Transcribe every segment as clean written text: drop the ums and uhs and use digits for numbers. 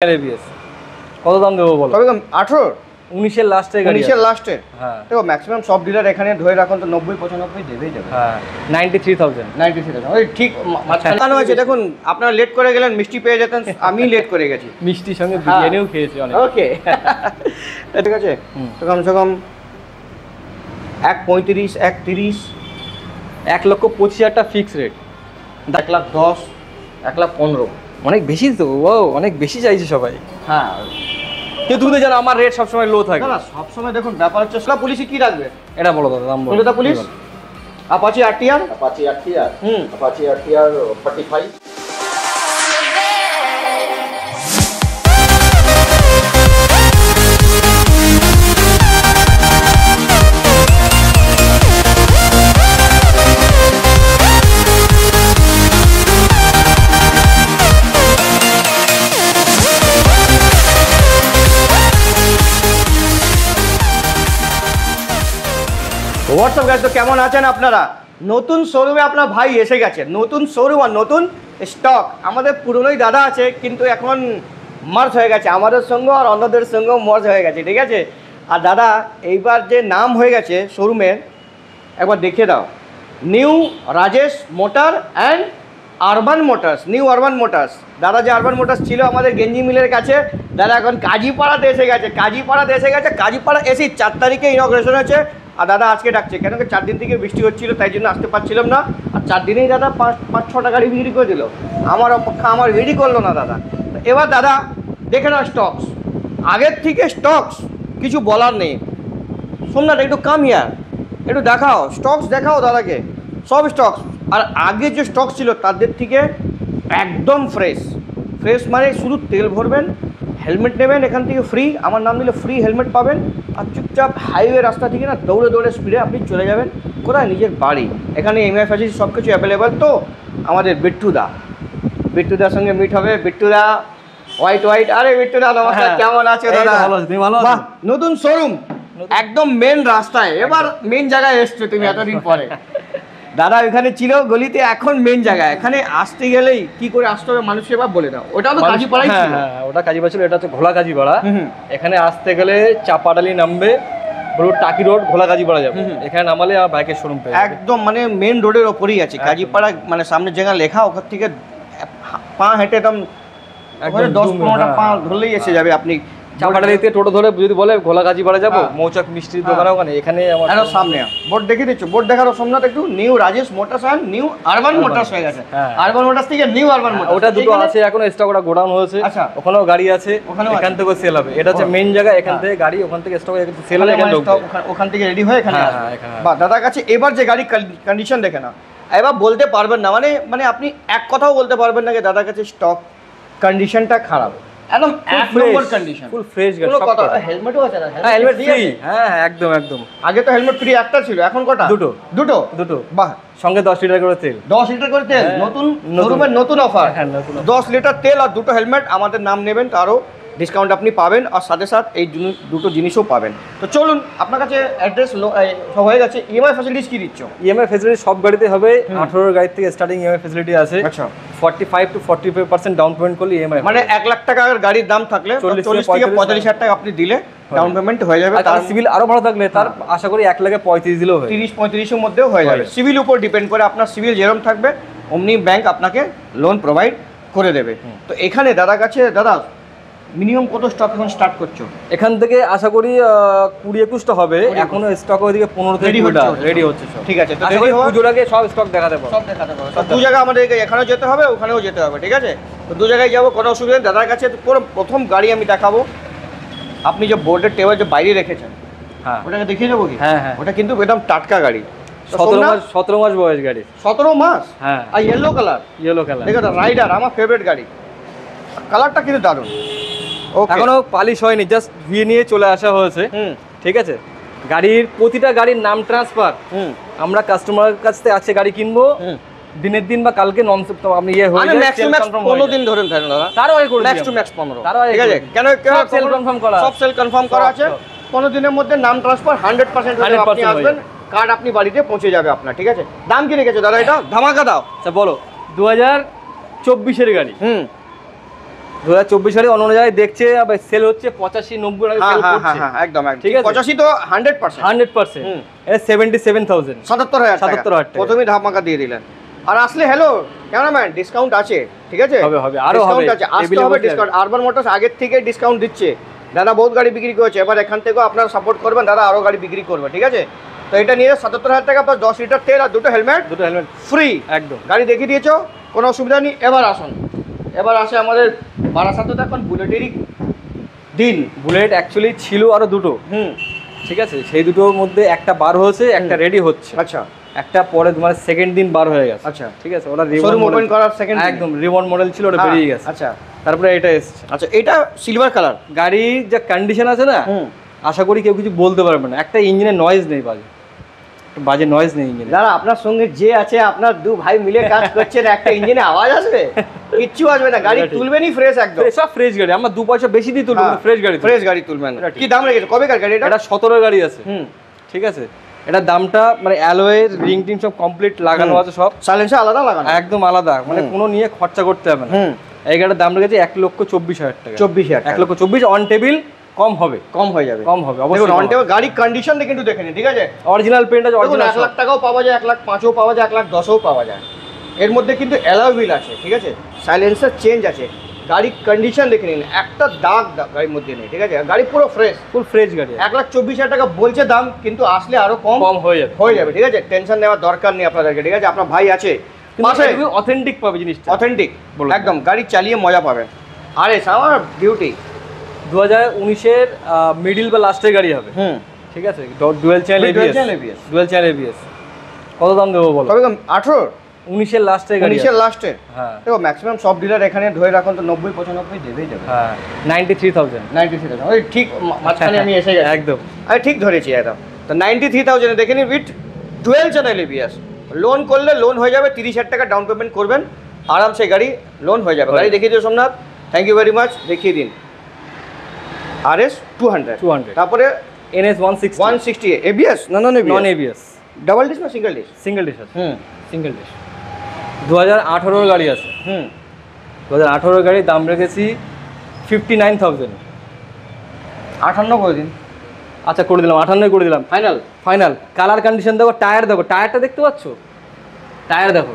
ABS কত দাম দেবো বলো? কবে দাম? 18 19 এর লাস্টে গাড়ি, 19 এর লাস্টে। হ্যাঁ দেখো ম্যাক্সিমাম সব ডিলার এখানে ধরে রাখুন তো 90 95 দেবেই দেবে। হ্যাঁ 93,000 93,000 ওই ঠিক মাঝখানে হয়েছে। দেখুন আপনারা লেট করে গেলেন, মিষ্টি পেয়ে যেতেন, আমি লেট করে গেছি। মিষ্টির সঙ্গে বিরিয়ানিও খেয়েছি অনেক। ওকে ঠিক আছে, তো কমসে কম 1.35 1.30 1,25,000 ফিক্স রেট, 1,10,000 1,15,000 অনেক বেশি তো। ও অনেক বেশি চাইছে সবাই। হ্যাঁ কিন্তু তুমি তো জানো আমার রেট সবসময় লো থাকে। না সবসময় দেখুন ব্যাপার হচ্ছে সোলা পুলিশে কি রাখবে এটা বলো দাদা, দাম বলো। Toyota police Apache RTR Apache RTR 45। WhatsApp guys, তো কেমন আছেন আপনারা? নতুন শোরুমে আপনার ভাই এসে গেছে, নতুন শোরুম আর নতুন স্টক। আমাদের পুরনোই দাদা আছে কিন্তু এখন মার্জ হয়ে গেছে আমাদের সঙ্গে, আর অন্যদের সঙ্গেও মার্জ হয়ে গেছে, ঠিক আছে। আর দাদা এইবার যে নাম হয়ে গেছে শোরুমের, একবার দেখে দাও, new Rajesh motor and urban motors, new urban motors. দাদা যে আরবান মোটরস ছিল আমাদের গেঞ্জি মিলের কাছে, দাদা এখন কাজীপাড়াতে এসে গেছে, কাজীপাড়াতে এসে গেছে। কাজীপাড়া এসে 4 তারিখে ইনগ্রেশন হয়েছে। আর দাদা আজকে ডাকছে কেন কি 4 দিন থেকে বৃষ্টি হচ্ছিল, তাই জন্য আসতে পারছিলাম না। আর 4 দিনেই দাদা 5-6টা গাড়ি বিক্রি করে দিল। আমার অপেক্ষা আমার রেডি করলো না দাদা। এবার দাদা দেখে নাও স্টকস, আগের থেকে স্টকস কিছু বলার নেই। সোমনাথ একটু কাম ইয়ার, একটু দেখাও স্টকস, দেখাও দাদাকে সব স্টকস। আর আগে যে স্টক ছিল তাদের থেকে একদম ফ্রেশ। ফ্রেশ মানে শুধু তেল ভরবেন, হেলমেট নেবেন এখান থেকে ফ্রি, আমার নাম দিলে ফ্রি হেলমেট পাবেন। আর চুপচাপ হাইওয়ে রাস্তা থেকে না দৌড়ে দৌড়ে স্পিডে আপনি চলে যাবেন কোথায়? নিজের বাড়ি। এখানে এমআই ফ্যাসিলিটি সব কিছু অ্যাভেলেবেল। তো আমাদের বিট্টুদার সঙ্গে মিট হবে। বিট্টুদা হোয়াইট, আরে বিট্টুদা নমস্কার, কেমন আছো দাদা? ভালো আছি, তুমি ভালো আছো? বাহ, নতুন শোরুম একদম মেন রাস্তায়, এবার মেন জায়গায় এসছো তুমি এতদিন পরে। দাদা ওইখানে ছিল গলিতে, এখন মেন জায়গায়। এখানে আসতে গেলেই কি করে আসতে হবে মানুষকে এবার বলে দাও। ওটা তো কাজীপাড়াই ছিল। হ্যাঁ ওটা কাজীপাড়া ছিল, এটা হচ্ছে ঘোলা কাজীপাড়া। এখানে আসতে গেলে চাপাডালি নামবে, বলবো টাকি রোড, ঘোলা কাজীপাড়া যাবে। এখানে নামালে আমার বাইকের শোরুম পেয়ে যাবে। একদম মানে মেন রোডের ওপরেই আছে কাজীপাড়া, মানে সামনে জায়গা লেখা, ওখান থেকে পা হেঁটে একদম 10-15টা পা ধরলেই এসে যাবে আপনি। চাপাডালিতে টোটো ধরে যদি বলে ঘোলা কাজীপাড়া যাবো, মৌচাক মিষ্টির দোকান ওখানে, এখানে আমার সামনে বোর্ড দেখে দিচ্ছ, বোর্ড দেখারও সোমনাথ একটু, new Rajesh motors and new urban motors হয়ে গেছে। আরবান মোটরস থেকে নিউ আরবান মোটরস, ওটা দুটো আছে এখন স্টক, ওটা গোডাউন হয়েছে। আচ্ছা, ওখানেও গাড়ি আছে, এখান থেকে সেল হবে। এটা হচ্ছে মেইন জায়গা, এখান থেকে গাড়ি, ওখান থেকে স্টক সেল হবে, এখানে ঢুকবে, ওখান থেকে রেডি হয়ে এখানে হ্যাঁ, আসবে। এখানে বা দাদার কাছে এবার যে গাড়ি কন্ডিশন দেখে না, এবার বলতে পারবেন না, মানে আপনি এক কথাও বলতে পারবেন না যে দাদার কাছে স্টক কন্ডিশনটা খারাপ, একদম এক নম্বর কন্ডিশন, ফুল ফ্রেশ গাড়ি। কোনো কথা, হেলমেটও আছে না? হ্যাঁ হেলমেট ফ্রি, হ্যাঁ একদম একদম। আগে তো হেলমেট ফ্রি একটা ছিল, এখন কটা? দুটো। বাহ, সঙ্গে 10 লিটার করে তেল, 10 লিটার করে তেল, নতুন শোরুমের নতুন অফার। হ্যাঁ নতুন 10 লিটার তেল আর দুটো হেলমেট, আমাদের নাম নেবেন তো আরও ডিসকাউন্ট আপনি পাবেন, আর সাথে সাথে এই দুটো জিনিসও পাবেন। তো চলুন, আপনার কাছে অ্যাড্রেস সব হয়ে গেছে। ইএমআই ফ্যাসিলিটিস কি দিচ্ছ? ইএমআই ফ্যাসিলিটি সব গাড়িতে হবে, 18 গাড়ি থেকে স্টার্টিং ইএমআই ফ্যাসিলিটি আছে। আচ্ছা, 45 to 45% ডাউন পেমেন্ট করলে ইএমআই, মানে 1 লাখ টাকার গাড়ির দাম থাকলে 40 থেকে 45 হাজার টাকা আপনি দিলে ডাউন পেমেন্ট হয়ে যাবে। তার সিভিল আরো ভালো থাকলে তার আশা করি 1,35,000 দিলেও হয়, 30-35 মধ্যেও হয়ে যাবে। সিভিল উপর ডিপেন্ড করে, আপনার সিভিল যেরকম থাকবে অমনি ব্যাংক আপনাকে লোন প্রোভাইড করে দেবে। তো এখানে দাদার কাছে, দাদা মিনিমাম কত স্টক এখন স্টার্ট করছো? এখান থেকে আশা করি 20-21টা হবে, এখনো স্টক ওইদিকে 15 থেকে 20টা রেডি হচ্ছে সব। ঠিক আছে, তো আশা করি পুজোর আগে সব স্টক দেখাতে পারবো, সব দেখাতে পারবো। তো 2 জায়গা আমাদেরকে, এখানেও যেতে হবে ওখানেও যেতে হবে, ঠিক আছে। তো 2 জায়গায় যাবো, কোনো অসুবিধা নেই। দাদার কাছে প্রথম গাড়ি আমি দেখাবো, আপনি যে বোর্ডের টেবিল যে বাইরে রেখেছেন, হ্যাঁ ওটাকে দেখিয়ে দেবো কি? হ্যাঁ হ্যাঁ, ওটা কিন্তু একদম টাটকা গাড়ি, 17 মাস বয়স গাড়ি, 17 মাস। হ্যাঁ, আর ইয়েলো কালার, দেখো তো, রাইডার আমার ফেভারিট গাড়ি, কালারটা কিন্তু দারুণ। এখনো পালিশ হয়নি, জাস্ট ধুয়ে নিয়ে চলে আসা হয়েছে, ঠিক আছে। গাড়ির প্রতিটা গাড়ির নাম ট্রান্সফার, আমরা কাস্টমারের কাছ থেকে আছে গাড়ি কিনবো, দিনের দিন বা কালকে নন আপনি ইয়ে হয়ে যায়, ম্যাক্সিমাম 15 দিন ধরেন থাকেন দাদা, তারও আগে করে ম্যাক্স টু ম্যাক্স 15, ঠিক আছে। কেন সেল কনফার্ম করা, সব সেল কনফার্ম করা আছে। 15 দিনের মধ্যে নাম ট্রান্সফার 100% আপনি আসবেন, কার্ড আপনি বাড়িতে পৌঁছে যাবে আপনার, ঠিক আছে। দাম কি রেখেছো দাদা? এটা ধামাকা দাও। আচ্ছা বলো, 2024 এর গাড়ি, 2024 সালে অন্য জায়গায় দেখছে সেল হচ্ছে 85-90 টাকা সেল করছে। হ্যাঁ একদম ঠিক আছে 85 তো 100%। 100%। এটা 77,000 77,000 77,000 টাকা। প্রথমেই ধামাকা দিয়ে দিলেন। আর আসলে হ্যালো ক্যামেরাম্যান ডিসকাউন্ট আছে, ঠিক আছে? হবে আরো হবে, ডিসকাউন্ট আছে, আসতে হবে ডিসকাউন্ট। আরবান মোটরস আগের থেকে ডিসকাউন্ট দিচ্ছে, দাদা বহুত গাড়ি বিক্রি করেছে, এবার এখান থেকেও আপনারা সাপোর্ট করবেন, দাদা আরো গাড়ি বিক্রি করবে, ঠিক আছে? তো এটা নিয়ে 77,000 টাকা প্লাস 10 লিটার তেল আর দুটো হেলমেট ফ্রি একদম। গাড়ি দেখিয়ে দিয়েছো, কোনো অসুবিধা নেই। এবার আসুন, এবার আসে আমাদের বারাসাতে তো এখন বুলেটেরই দিন। বুলেট অ্যাকচুয়ালি ছিল আরো দুটো, ঠিক আছে? সেই দুটোর মধ্যে একটা বার হয়েছে, একটা রেডি হচ্ছে। আচ্ছা, একটা পরে তোমার সেকেন্ড দিন বার হয়ে গেছে। আচ্ছা, ঠিক আছে, ওটা শোরুম ওপেন করার সেকেন্ড একদম রিবন মডেল ছিল, ওটা বেরিয়ে গেছে। আচ্ছা, তারপরে এটা এসেছে। আচ্ছা এটা সিলভার কালার। গাড়ির যা কন্ডিশন আছে না, আশা করি কেউ কিছু বলতে পারবে না। একটা ইঞ্জিনের নয়েজ নেই, বাজে নয়েজ নেই ইঞ্জিনে। দাদা আপনার সঙ্গে যে আছে, আপনার দু ভাই মিলে কাজ করছেন, একটা ইঞ্জিনে আওয়াজ আসবে? কিচ্ছু আসবে না, গাড়ি তুলবেনই ফ্রেশ একদম। সব ফ্রেশ গাড়ি, আমরা 2 পয়সা বেশি দিয়ে তুলবো, ফ্রেশ গাড়ি, ফ্রেশ গাড়ি তুলবেন। কি দাম রেখেছে, কবে কার গাড়ি এটা? এটা 17 গাড়ি আছে। ঠিক আছে, এটা দামটা মানে অ্যালয়ের রিং টিং সব কমপ্লিট লাগানো আছে, সব সাইলেন্সার আলাদা লাগানো, একদম আলাদা, মানে কোনো নিয়ে খরচা করতে হবে না। এই গাড়ির দাম রেখেছে 1,24,000 টাকা। 24,000 টাকা। 1,24,000 অন টেবিল, কম হবে, কম হয়ে যাবে, কম হবে অবশ্যই। অন টেবিল গাড়ির কন্ডিশন দেখে একটু দেখে নিন, ঠিক আছে? অরিজিনাল পেন্ট আছে, অরিজিনাল 1 লাখ টাকাও পাওয়া যায়, 1,05,000 পাওয়া যায়, 1,10,000 পাওয়া যায়। এর মধ্যে কিন্তু অ্যালয় হুইল আছে, ঠিক আছে? সাইলেন্সার চেঞ্জ আছে, গাড়ির কন্ডিশন দেখে নিন, একটা দাগ গাড়ির মধ্যে নেই, ঠিক আছে? গাড়ি পুরো ফ্রেশ, ফুল ফ্রেশ গাড়ি। 1,24,000 টাকা বলছে দাম, কিন্তু আসলে আরো কম হয়ে যাবে, ঠিক আছে? টেনশন নেওয়ার দরকার নেই আপনাদেরকে, ঠিক আছে? আপনার ভাই আছে পাশে, অথেন্টিক পাবে জিনিসটা, অথেন্টিক একদম, গাড়ি চালিয়ে মজা পাবেন। আরে আমার বিউটি 2019-এর মিডল বা লাস্টের গাড়ি হবে, ঠিক আছে? Dual channel ABS, dual channel ABS. কত দাম দেবো বলো? কবে 18 19-এর লাস্টের গাড়ি, 19-এর লাস্টে। হ্যাঁ দেখো ম্যাক্সিমাম সব ডিলার এখানে ধরে রাখুন তো 90-95 দেবেই যাবে। হ্যাঁ 93,000, 93,000 ওই ঠিক মাঝখানে আমি এসে গেছি একদম, আমি ঠিক ধরেছি একদম। তো 93,000 দেখে নিন with dual channel ABS. Loan করলে লোন হয়ে যাবে, 30,000 টাকা ডাউন পেমেন্ট করবেন, আরামসে গাড়ি লোন হয়ে যাবে। গাড়ি দেখিয়ে দিও Somnath, thank you very much, দেখিয়ে দিন। RS 200, তারপরে NS 160 ABS, non ABS, double dish না সিঙ্গেল ডিশ? সিঙ্গেল ডিশ আছে, সিঙ্গেল ডিশ। 2018-এর গাড়ি আছে, 2018-এর গাড়ি দাম রেখেছি 59,000। 58 করে দিন। আচ্ছা করে দিলাম, 58 করে দিলাম, ফাইনাল। কালার কন্ডিশন দেখো, টায়ার দেখো, টায়ারটা দেখতে পাচ্ছ? টায়ার দেখো,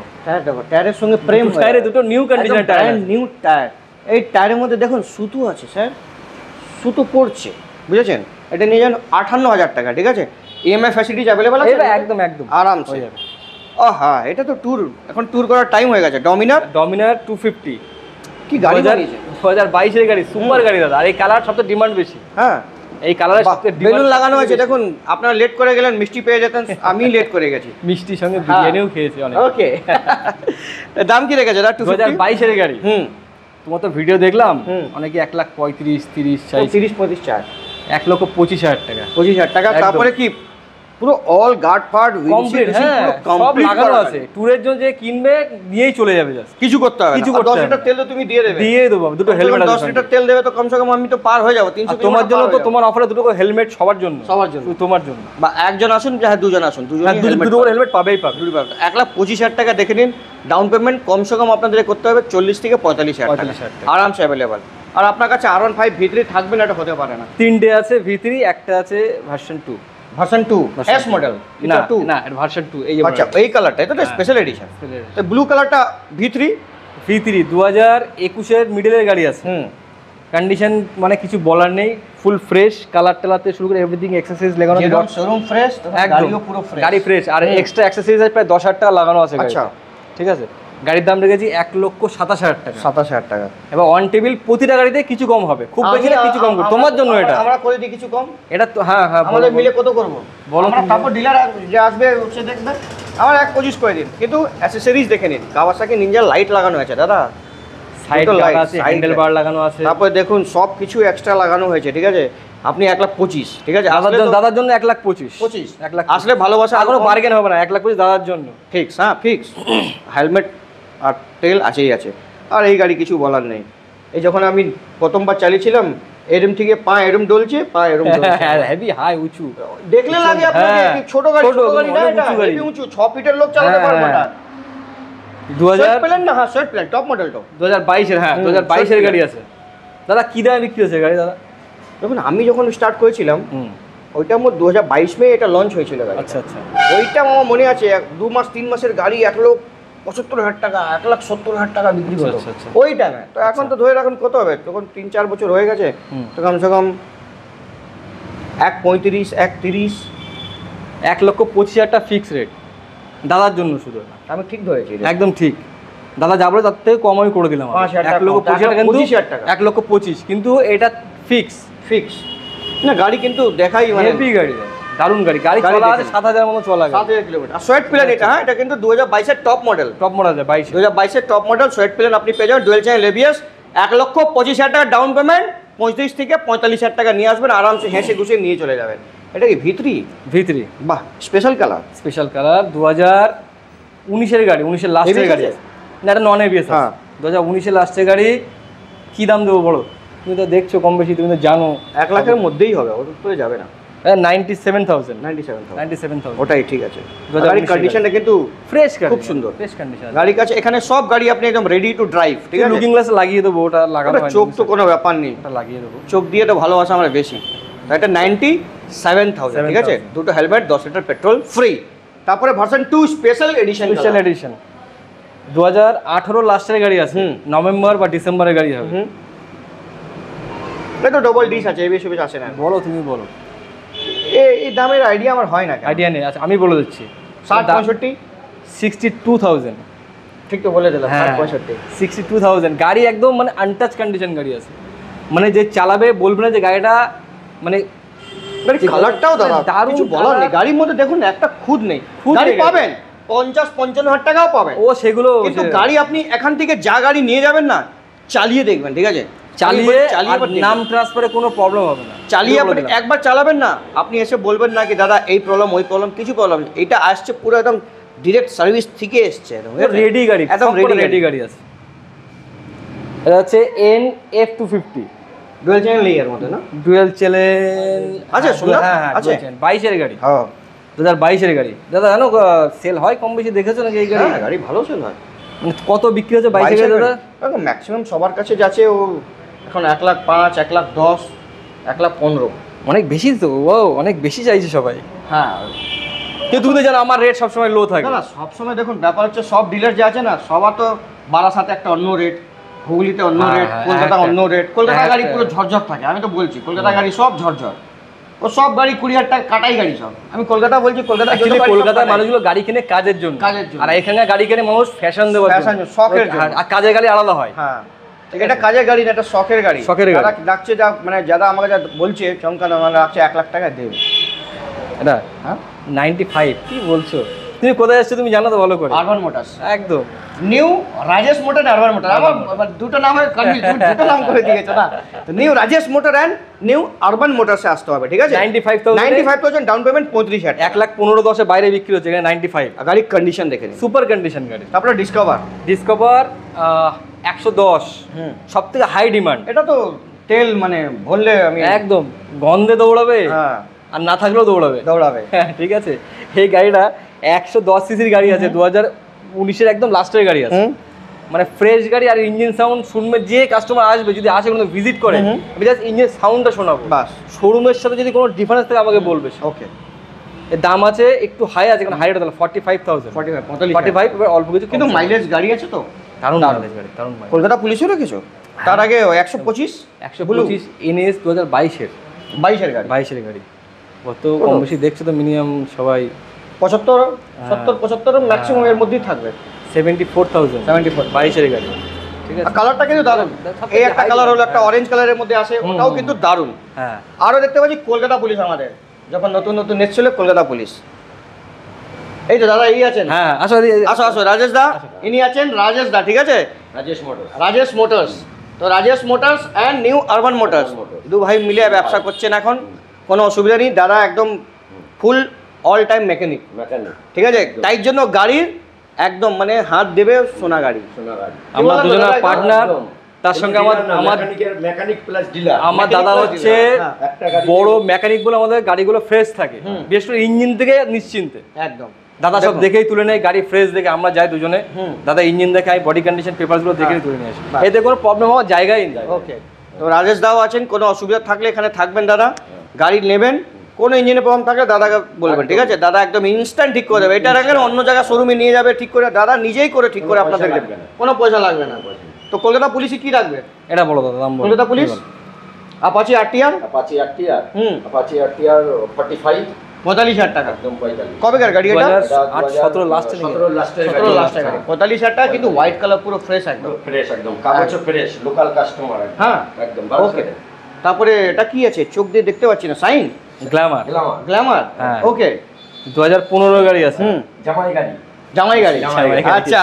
টায়ারের সঙ্গে প্রেম, টায়ারে দুটো নিউ কন্ডিশনের টায়ার, নিউ টায়ার। এই টায়ারের মধ্যে দেখুন সুতো আছে স্যার, সুতো পড়ছে, বুঝেছেন? এটা নিয়ে যান 58,000 টাকা, ঠিক আছে? EMI ফ্যাসিলিটিজ অ্যাভেলেবল আছে একদম একদম আরামসে। হ্যাঁ এটা তো ট্যুর, এখন ট্যুর করার টাইম হয়ে গেছে। ডমিনার 250 কি গাড়ি বানিয়েছে? 2022-এর গাড়ি, সুপার গাড়ি দাদা। আর এই কালার সবচেয়ে ডিমান্ড বেশি। হ্যাঁ এই কালারের সবচেয়ে বেলুন লাগানো আছে, দেখুন আপনারা লেট করে গেলেন, মিষ্টি পেয়ে যেতেন, আমি লেট করে গেছি। মিষ্টির সঙ্গে বিরিয়ানিও খেয়েছি অনেক। ওকে দাম কি রেখেছে দাদা? 2022-এর গাড়ি। তোমার তো ভিডিও দেখলাম, অনেকে 1,35,000 চাই, 30-35 চার, 1,25,000 টাকা, 25,000 টাকা। তারপরে কি পুরো অল গার্ড ফার্ড কমপ্লিট, হ্যাঁ সব লাগানো আছে। ট্যুরের জন্য যে কিনবে নিয়েই চলে যাবে, জাস্ট কিছু করতে হবে, কিছু 10 লিটার তেল তো তুমি দিয়ে দেবো, দুটো হেলমেট। 10 লিটার তেল দেবে তো কমসে কম আমি তো পার হয়ে যাবো 300। তোমার জন্য তো, তোমার অফারে দুটো হেলমেট সবার জন্য, তোমার জন্য। বা একজন আসুন, হ্যাঁ দুজন আসুন, দুটো হেলমেট পাবেই পাবে। 1,25,000 টাকা দেখে নিন। ডাউন পেমেন্ট কমসে কম আপনাদের করতে হবে 40 থেকে 45,000 টাকা, আরামসে অ্যাভেলেবল। আর আপনার কাছে R15 V3 থাকবে না, এটা হতে পারে না। 3টে আছে V3, একটা আছে ভার্সন 2, ভার্সন 2 S মডেল, না না এটা ভার্সন 2। এই আচ্ছা এই কালারটা, এটা তো স্পেশাল এডিশন। তো ব্লু কালারটা V3 2021-এর মিডলের গাড়ি আছে। কন্ডিশন মানে কিছু বলার নেই, ফুল ফ্রেশ, কালার টালাতে শুরু করে এভরিথিং, অ্যাক্সেসরিজ লাগানো আছে, শোরুম ফ্রেশ, গাড়িও পুরো ফ্রেশ, গাড়ি ফ্রেশ। আর এক্সট্রা অ্যাক্সেসরিজ প্রায় 10,000 টাকা লাগানো আছে। আচ্ছা ঠিক আছে, গাড়ির দাম রেখেছি 1,27,000 টাকা, 27,000 টাকা। এবার অন টেবিল প্রতিটা গাড়িতে কিছু কম হবে, খুব বেশি না, কিছু কম করব তোমার জন্য। এটা আমরা করে দিই কিছু কম, এটা তো হ্যাঁ হ্যাঁ আমাদের মিলে কত করব বলো। আমরা তারপর ডিলার যে আসবে সে দেখবে, আমার 1,25 করে দিন। কিন্তু অ্যাকসেসরিজ দেখে নিন, কাওয়াসাকি নিনজা লাইট লাগানো আছে দাদা, সাইড লাগানো আছে, হ্যান্ডেল বার লাগানো আছে, তারপরে দেখুন সব কিছু এক্সট্রা লাগানো হয়েছে, ঠিক আছে? আপনি 1,25,000, ঠিক আছে? দাদার জন্য 1,25,000 আসলে ভালোবাসা, কোনো বার্গেন হবে না। 1,25,000 দাদার জন্য ফিক্স, হ্যাঁ ফিক্স। হেলমেট আর তেল আছেই আছে। আর এই গাড়ি কিছু বলার নেই। এই যখন আমি প্রথমবার চালিয়েছিলাম, এরম থেকে পা এরম ডলছে, পা এরম হেভি হাই উঁচু দেখলে লাগে আপনাকে, ছোট গাড়ি, ছোট গাড়ি না, এটা হেভি উঁচু, 6 ফিটের লোক চালাতে পারবে না। 2000 প্লেন না, হ্যাঁ সোয়েট প্লেন, টপ মডেল তো 2022-এর, হ্যাঁ 2022-এর গাড়ি আছে। দাদা কী দামে বিক্রি হচ্ছে গাড়ি দাদা? দেখুন আমি যখন স্টার্ট করেছিলাম ওইটা আমার 2022 মে এটা লঞ্চ হয়েছিল গাড়ি। আচ্ছা আচ্ছা। ওইটা আমার মনে আছে 2 মাস 3 মাসের গাড়ি 1,75,000 টাকা 1,70,000 টাকা বিক্রি হতো আচ্ছা, আচ্ছা। ওই টাইমে। তো এখন তো ধরে রাখুন কত হবে, তখন 3-4 বছর হয়ে গেছে, তো কমসে কম 1.35 1.30 1,25,000 ফিক্স রেট দাদার জন্য শুধু। আমি ঠিক ধরেছি একদম ঠিক। দাদা যা বলে তার থেকে কম আমি করে দিলাম। 1,25,000 টাকা 1,25,000 কিন্তু এটা ফিক্স। ফিক্স না, গাড়ি কিন্তু দেখাই মানে হেভি গাড়ি, দারুণ গাড়ি। গাড়ি চলা আছে 7,000 মতো চলা গেছে। 7,000 কিলোমিটার। সোয়েট প্লেন এটা, হ্যাঁ এটা কিন্তু 2022 এর টপ মডেল। টপ মডেল 2022 এর টপ মডেল সোয়েট প্লেন আপনি পেয়ে যাবেন ডুয়েল চ্যানেল এবিএস। 1,25,000 টাকা ডাউন পেমেন্ট, 35 থেকে 45,000 টাকা নিয়ে আসবেন, আরামসে হেসে ঘুষে নিয়ে চলে যাবেন। এটা কি ভিতরি? বাহ, স্পেশাল কালার। স্পেশাল কালার 2019 এর গাড়ি, 19 এর লাস্টের গাড়ি না, এটা নন এবিএস। হ্যাঁ 2019 এর লাস্টের গাড়ি। কি দাম দেবো বলো? তুমি তো দেখছো কম বেশি, তুমি তো জানো 1 লাখের মধ্যেই হবে, ওর উপরে যাবে না। 97,000 ওটাই ঠিক আছে। গাড়ির কন্ডিশনটা কিন্তু ফ্রেশ, খুব সুন্দর ফ্রেশ কন্ডিশন। গাড়ির কাছে এখানে সব গাড়ি আপনি একদম রেডি টু ড্রাইভ, ঠিক আছে। লুকিং গ্লাস লাগিয়ে দেবো, ওটা লাগানো হয় না। চোখ তো কোনো ব্যাপার নেই, ওটা লাগিয়ে দেবো। চোখ দিয়ে তো ভালোবাসা আমার বেশি। এটা 97,000, ঠিক আছে। দুটো হেলমেট, 10 লিটার পেট্রোল ফ্রি। তারপরে ভার্সন 2 স্পেশাল এডিশন। 2018 লাস্টের গাড়ি আছে, নভেম্বর বা ডিসেম্বরের গাড়ি হবে। এটা তো ডবল ডিস আছে, এবিএস আছে না। বলো, তুমি বলো। এই দামের আইডিয়া আমার হয় না। আইডিয়া নেই। আচ্ছা আমি বলে দিচ্ছি। 60-65 62,000। ঠিক তো বলে দিলাম। 60-65 62,000 গাড়ি একদম মানে আনটাচ কন্ডিশন গাড়ি আছে। মানে যে চালাবে বলবে না যে গাড়িটা মানে কালারটাও দারুণ, কিছু বলার নেই। গাড়ির মধ্যে দেখুন একটা খুদ নেই। গাড়ি পাবেন 50-55,000 টাকাও পাবেন। ও সেগুলো কিন্তু গাড়ি আপনি এখান থেকে যা গাড়ি নিয়ে যাবেন না, চালিয়ে দেখবেন, ঠিক আছে। চালিয়ে নাম ট্রান্সফারে কোনো প্রবলেম হবে না। চালিয়ে আপনি একবার চালাবেন না, আপনি এসে বলবেন না কি দাদা এই প্রবলেম ওই প্রবলেম, কিছু প্রবলেম নেই। এটা আসছে পুরো একদম ডিরেক্ট সার্ভিস থেকে এসছে, রেডি গাড়ি, একদম রেডি গাড়ি আছে। এটা হচ্ছে NF250 ডুয়াল চ্যানেল এর মধ্যে না, ডুয়াল চ্যানেল আছে সুন্দর। হ্যাঁ আছে 22 এর গাড়ি। হ্যাঁ 2022 এর গাড়ি। দাদা জানো সেল হয় কম বেশি, দেখেছো নাকি এই গাড়ি? হ্যাঁ গাড়ি ভালো সেল হয়। মানে কত বিক্রি হচ্ছে 22 এর দাদা? দেখো ম্যাক্সিমাম সবার কাছে যাচ্ছে ও এখন 1,05,000 1,10,000 1,15,000। অনেক বেশি তো, ও অনেক বেশি চাইছে সবাই। হ্যাঁ কিন্তু তুমি তো জানো আমার রেট সবসময় লো থাকে। না সবসময় দেখুন ব্যাপার হচ্ছে সব ডিলার যে আছে না, সবার তো বারাসাতে একটা অন্য রেট, হুগলিতে অন্য রেট, কলকাতা অন্য রেট। কলকাতা গাড়ি পুরো ঝরঝর থাকে, আমি তো বলছি কলকাতা গাড়ি সব ঝরঝর। ও সব গাড়ি 20,000 টাকা কাটাই গাড়ি সব। আমি কলকাতা বলছি, কলকাতার মানুষগুলো গাড়ি কিনে কাজের জন্য, আর এখানে গাড়ি কিনে মানুষ ফ্যাশন দেওয়ার জন্য, শখের জন্য। আর কাজের গাড়ি আলাদা হয়। হ্যাঁ এটা কাজের গাড়ি না, এটা শখের গাড়ি। যারা ডাকছে, যা মানে যারা আমাকে যা বলছে চমকানো, মানে রাখছে 1 লাখ টাকা দেবে। এটা হ্যাঁ 95। কি বলছো? তুমি কোথায় যাচ্ছ তুমি জানো তো ভালো করে। আরবান মোটরস, একদম new Rajesh motor, urban motor. আমার দুটো নাম দুটো নাম করে দিয়েছো না। New Rajesh motor and new urban মোটরসে আসতে হবে, ঠিক আছে। 95,000 ডাউন পেমেন্ট, 35,000। 1,15,10 বাইরে বিক্রি হচ্ছে, এখানে 95। গাড়ির কন্ডিশন দেখে নিন, সুপার কন্ডিশন গাড়ি। তারপরে ডিসকভার 110 সব থেকে হাই ডিমান্ড। এটা তো তেল মানে ভরলে আমি একদম গন্ধে দৌড়াবে, হ্যাঁ আর না থাকলেও দৌড়াবে। হ্যাঁ ঠিক আছে। এই গাড়িটা 110 সিসির গাড়ি আছে, 2019 একদম লাস্টের গাড়ি আছে। মানে ফ্রেশ গাড়ি, আর ইঞ্জিন সাউন্ড শুনবে যে কাস্টমার আসবে, যদি আসে কোনো ভিজিট করে, আমি জাস্ট ইঞ্জিন সাউন্ডটা শোনাবো বাস। শোরুমের সাথে যদি কোনো ডিফারেন্স থাকে আমাকে বলবে। ওকে এর দাম আছে একটু হাই আছে, কারণ হাই রেট হলো 45,000 45 এবার অল্প কিছু, কিন্তু মাইলেজ গাড়ি আছে তো দারুণ মাইলেজ গাড়ি, দারুণ মাইলেজ। কলকাতা পুলিশও রেখেছো? তার আগে 125 NS 2022 এর 22 এর গাড়ি, 22 এর গাড়ি। কত কম বেশি দেখছো তো, মিনিমাম সবাই 75 ম্যাক্সিমাম এর মধ্যেই থাকবে। 74,000 22 এর গাড়ি, ঠিক আছে। কালারটা কিন্তু দারুণ। এই একটা কালার হলো, একটা অরেঞ্জ কালারের মধ্যে আসে, ওটাও কিন্তু দারুণ। হ্যাঁ আরো দেখতে পাচ্ছি কলকাতা পুলিশ, আমাদের যখন নতুন নতুন এসেছিল কলকাতা পুলিশ। এই তো দাদা এই আছেন। হ্যাঁ আসো আসো রাজেশ দা, ইনি আছেন রাজেশ দা, ঠিক আছে। রাজেশ মোটরস। তো Rajesh motors and new urban motors দু ভাই মিলে ব্যবসা করছেন এখন, কোনো অসুবিধা নেই। দাদা একদম ফুল অল টাইম মেকানিক, ঠিক আছে। তাই জন্য গাড়ির একদম মানে হাত দেবে সোনা গাড়ি। আমরা দুজনের পার্টনার, তার সঙ্গে আমার মেকানিক প্লাস ডিলার। আমার দাদা হচ্ছে বড় মেকানিক বলে আমাদের গাড়িগুলো ফ্রেশ থাকে, বিশেষ করে ইঞ্জিন থেকে নিশ্চিন্তে। একদম দাদা সব দেখেই তুলে নেয়, গাড়ি ফ্রেশ দেখে আমরা যাই দুজনে, দাদা ইঞ্জিন দেখে, আমি বডি কন্ডিশন পেপারসগুলো দেখেই তুলে নিয়ে আসি, এতে কোনো প্রবলেম হওয়ার জায়গাই নেই। ওকে তো রাজেশ দাও আছেন, কোনো অসুবিধা থাকলে এখানে থাকবেন দাদা, গাড়ি নেবেন, কোনো ইঞ্জিনে প্রবলেম থাকলে দাদাকে বলবেন, ঠিক আছে? দাদা একদম ইনস্ট্যান্ট ঠিক করে দেবে। এটা রাখেন অন্য জায়গায় শোরুমে নিয়ে যাবে, ঠিক করে দাদা নিজেই করে ঠিক করে আপনাদের দেবে, কোনো পয়সা লাগবে না। তো কলকাতা পুলিশে কি রাখবে? এটা বলো দাদা, দাম বলো। Kolkata police Apache RTR, Apache RTR, Apache RTR 45, 45,000 টাকা। একদম 45। কবেকার গাড়ি এটা? 2017 লাস্টে নাকি? 17 লাস্টের 17 লাখ টাকা, 45,000 টাকা, কিন্তু হোয়াইট কালার পুরো ফ্রেশ একদম। ফ্রেশ একদম, কাগজও ফ্রেশ, লোকাল কাস্টমার। হ্যাঁ একদম ওকে। তারপরে এটা কি আছে? চোখ দিয়ে দেখতে পাচ্ছি না, সাইন গ্ল্যামার, গ্ল্যামার, হ্যাঁ। ওকে। 2015 গাড়ি আছে। জামাই গাড়ি, জামাই গাড়ি, জামাই গাড়ি। আচ্ছা।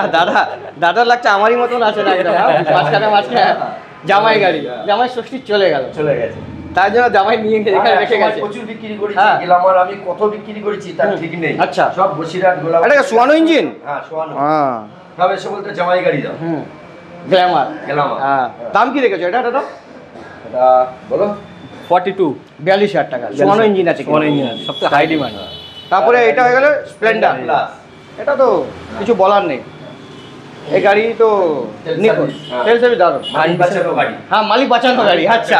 দাদা লাগছে আমারই মতন আছে না একদম, মাঝখানে জামাই গাড়ি, জামাই ষষ্ঠী চলে গেল, চলে গেছে। তার জন্য জামাই নিয়ে এখানে রেখে গেছে। প্রচুর বিক্রি করেছি, হ্যাঁ। গ্ল্যামার আমি কত বিক্রি করেছি তার ঠিক নেই। আচ্ছা। সব বসিরহাট গোলাপ। এটা সোয়ানো ইঞ্জিন? হ্যাঁ, সোয়ানো। হ্যাঁ, সব এসে বলতে জামাই গাড়ি দাও। Glamour, Glamour. হ্যাঁ। দাম কি রেখেছো এটা দাদা? এটা বলো। 42, 42,000 টাকা, সোয়ানো ইঞ্জিন আছে, সোয়ানো ইঞ্জিন আছে, সবথেকে হাই ডিমান্ড। তারপরে এটা হয়ে গেল স্প্লেন্ডার প্লাস। এটা তো কিছু বলার নেই, এই গাড়ি তো তেল নিখুঁত, সার্ভিস, হ্যাঁ। তেল সার্ভিস দারুণ। মালিক বাঁচানো গাড়ি। হ্যাঁ, মালিক বাঁচানো গাড়ি, আচ্ছা।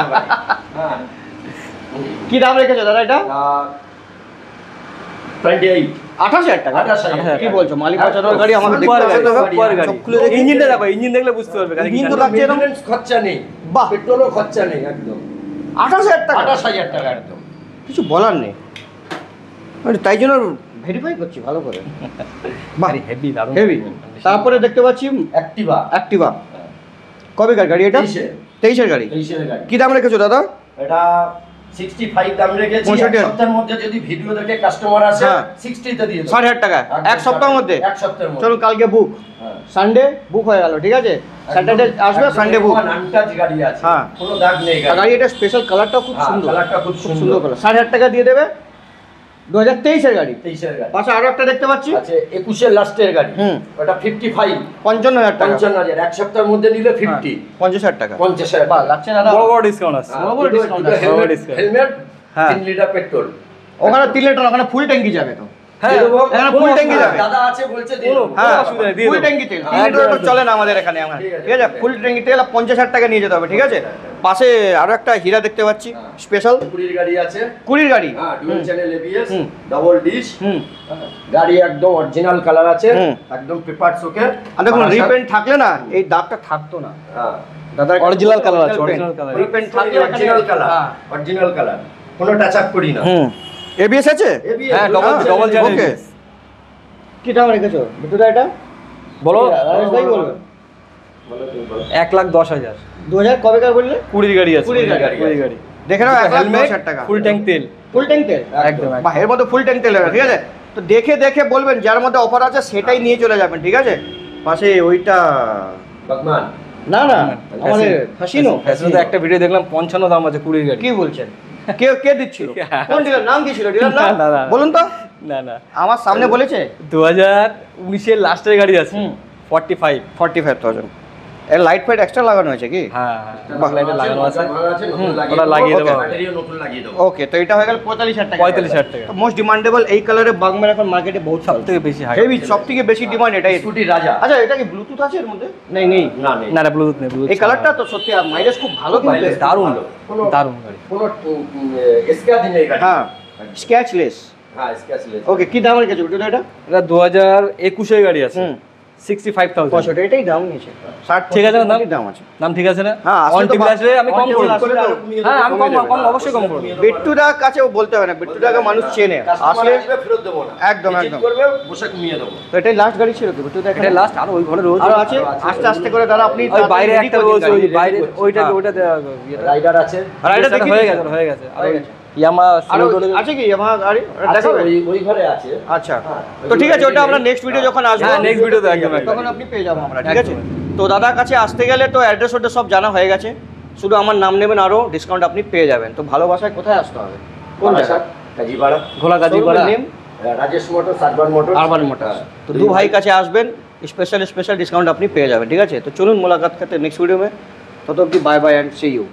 হ্যাঁ। কি দাম রেখেছো দাদা এটা? 28, 28,000 টাকা। 28,000 কি বলছো? মালিক বাঁচানোর গাড়ি আমাকে সুপার দেখতে গাড়ি, হবে। সুপার গাড়ি। চোখ খুলে দেখি। ইঞ্জিনটা দেখো, ইঞ্জিন দেখলে বুঝতে পারবে গাড়ি ইঞ্জিন কি তো গাড়ি। লাগছে এরকম। মেইনটেনেন্স খরচা নেই, বাহ। পেট্রোলও খরচা নেই, একদম 28,000 টাকা, 28,000 টাকা একদম। কিছু বলার নেই, মানে তাই জন্য ভেরিফাই করছি ভালো করে। বাহ, গাড়ি হেভি, দারুণ। হেভি। তারপরে দেখতে পাচ্ছি অ্যাক্টিভা অ্যাক্টিভা, কবেকার গাড়ি এটা? 23 23-এর গাড়ি। 23 গাড়ি। কি দাম রেখেছো দাদা? এটা 65 দাম রেখেছি। 65 এক সপ্তাহের মধ্যে যদি ভিডিও দেখে কাস্টমার আসে, হ্যাঁ। 60 তে দিয়ে দেব। 60,000 টাকা এক সপ্তাহের মধ্যে? এক সপ্তাহের মধ্যে। চলুন কালকে বুক, হ্যাঁ। সানডে বুক হয়ে গেল, ঠিক আছে? স্যাটারডে আসবে, সানডে বুক। আনটাচ গাড়ি আছে, হ্যাঁ। কোনো দাগ নেই আর গাড়ি এটা স্পেশাল কালারটাও খুব হ্যাঁ, সুন্দর, কালারটা খুব সুন্দর সুন্দর। কালার। 60,000 টাকা দিয়ে দেবে, 2023-এর গাড়ি। 23 গাড়ি পাশে আরো একটা দেখতে পাচ্ছি, আছে 21 এর লাস্টের গাড়ি। হুম। ওটা 55, 55,000 টাকা। 55,000 এক সপ্তাহের মধ্যে নিলে 50, 50,000 টাকা। 50,000। বাহ, লাগছে দাদা। বড় বড় ডিসকাউন্ট আছে। বড় বড় discount আছে। বড় discount। হেলমেট হ্যাঁ। 3 লিটার পেট্রোল। ওখানে 3 লিটার, ওখানে ফুল ট্যাঙ্কি যাবে তো? হ্যাঁ, এখানে ফুল ট্যাঙ্কি যাবে। দাদা আছে বলছে দিয়ে কোনো- দেবো। হ্যাঁ, অসুবিধা নেই, দিয়ে ফুল দেবো। ট্যাঙ্কি তেল, 3 হ্যাঁ, লিটার তো একদম। চলে না আমাদের এখানে। ঠিক আছে, ঠিক আছে, ফুল ট্যাঙ্কি তেল 50,000 টাকা নিয়ে যেতে হবে, ঠিক আছে? পাশে আরো একটা হীরা দেখতে পাচ্ছি, স্পেশাল 20 গাড়ি আছে। 20 গাড়ি। হ্যাঁ, dual channel ABS, hmm. Double disc. Hmm. গাড়ি একদম অরিজিনাল কালার আছে, হুম। একদম পেপার শোকে। আর দেখুন রিপেন্ট থাকলে না এই দাগটা থাকতো না। হ্যাঁ, দাদা Original colour আছে, original colour। রিপেন্ট থাকলে অরিজিনাল কালার, হ্যাঁ। অরিজিনাল কালার, কোনো টাচ আপ করি না। হুম। এবিএস আছে? ABS, হ্যাঁ, dual ডবল channel চ্যানেল। ওকে। কি দাম রেখেছো বিটুদা এটা? বলো। রাজেশ ভাই বলবে। বলো তুমি বলো। 1,10,000। 2000 কবেকার বললে? 20 গাড়ি আছে। 20 গাড়ি। 20 গাড়ি। দেখে নাও, হেলমেট, 1,10,000 টাকা। ফুল ট্যাঙ্ক তেল। ফুল ট্যাঙ্ক তেল? একদম, একদম। বাহ, এর মধ্যে ফুল ট্যাঙ্ক তেল হবে, ঠিক আছে? তো দেখে দেখে বলবেন, যার মধ্যে অফার আছে সেটাই নিয়ে চলে যাবেন, ঠিক আছে? পাশে ওইটা বাগমান। না না, আমাদের হাসিনো। ফ্যাশনে তো একটা ভিডিও দেখলাম 55 দাম আছে 20 গাড়ি। কি বলছেন? কে কে দিচ্ছিল? কোন ডিলার? নাম কি ছিল ডিলার নাম? না, না, না। বলুন তো। না না, আমার সামনে বলেছে 2019 এর লাস্টের গাড়ি আছে। হুম। 45। 45,000। এর লাইট ফাইট এক্সট্রা লাগানো হয়েছে কি? হ্যাঁ, লাইটে লাগানো আছে। ওটা ওটা লাগিয়ে দেবো। ব্যাটারিও নতুন লাগিয়ে দেবো। ওকে, তো এটা হয়ে গেল 45,000 টাকা। 45,000 টাকা। মোস্ট ডিমান্ডেবল এই কালারের বাগম্যান এখন মার্কেটে বহুত সব থেকে বেশি হাই। হেভি, সবথেকে বেশি ডিমান্ড এটাই। স্কুটি রাজা। আচ্ছা, এটা কি ব্লুটুথ আছে এর মধ্যে? নেই নেই। না নেই। না না, ব্লুটুথ নেই, ব্লুটুথ। এই কালারটা তো সত্যি মাইলেজ খুব ভালো কিন্তু। Mileage দারুণ, ভালো। কোনো দারুণ গাড়ি। কোনো স্ক্র্যাচ নেই গাড়ি। হ্যাঁ, স্ক্র্যাচলেস। হ্যাঁ, স্ক্র্যাচলেস। ওকে, কি দাম রেখেছো বিটুদা এটা? এটা 2021 এর গাড়ি আছে। হুম। 65,000। 65, এটাই দাম নিয়েছে। 60 ঠিক আছে না দাম? দাম আছে। নাম ঠিক আছে না? হ্যাঁ, আসলে অন তো টিভি আসলে আমি কম on করে table দেব। আসলে আরো হ্যাঁ, আমি কমিয়ে কম দেবে। অবশ্যই কম করে দেব। বিট্টুদার কাছেও বলতে হবে না, বিট্টুদাকে মানুষ চেনে। কাস্টমার আসলে আসবে, ফেরত দেবো না। একদম, Visit একদম। করবে, বসে কমিয়ে দেবো। তো এটাই লাস্ট গাড়ি ছিল কি বিট্টুদা? এটা লাস্ট, আর ওই ঘরে রোজ আরো আছে, আরো আছে। আস্তে আস্তে করে দাদা আপনি ওই বাইরে ready একটা করে দিন রোজ, ওই গাড়ি। বাইরে ready করছি। ওইটাকে হ্যাঁ। ওইটা রাইডার আছে। আর এটা সেটা দেখি হয়ে দিয়েছে? গেছে, হয়ে গেছে। আর হয়ে ওই গেছে। ইয়ামা আরো সিলোডোর আছে কি আমার গাড়ি? ওটা আছে, দেখাবে? ওই ঘরে আছে। আচ্ছা, হ্যাঁ। তো ঠিক আছে, ওটা আমরা নেক্সট ভিডিও যখন আসবো, হ্যাঁ, next video তে একদম, একদম। তখন আপনি পেয়ে যাবো আমরা, ঠিক আছে? একদম। তো দাদার কাছে আসতে গেলে তো অ্যাড্রেস ওটা সব জানা হয়ে গেছে, শুধু আমার নাম নেবেন, আরো ডিসকাউন্ট আপনি পেয়ে যাবেন। তো ভালোবাসায় কোথায় আসতে হবে? কোন জায়গা? কাজীপাড়া। ঘোলা Gazipara. Name Rajesh motor, urban motor. Urban motors. তো দু ভাই কাছে আসবেন, স্পেশাল ডিসকাউন্ট আপনি পেয়ে যাবেন, ঠিক আছে? তো চলুন মোলাকাত করতে নেক্সট ভিডিও में। তত অবধি bye bye and see you.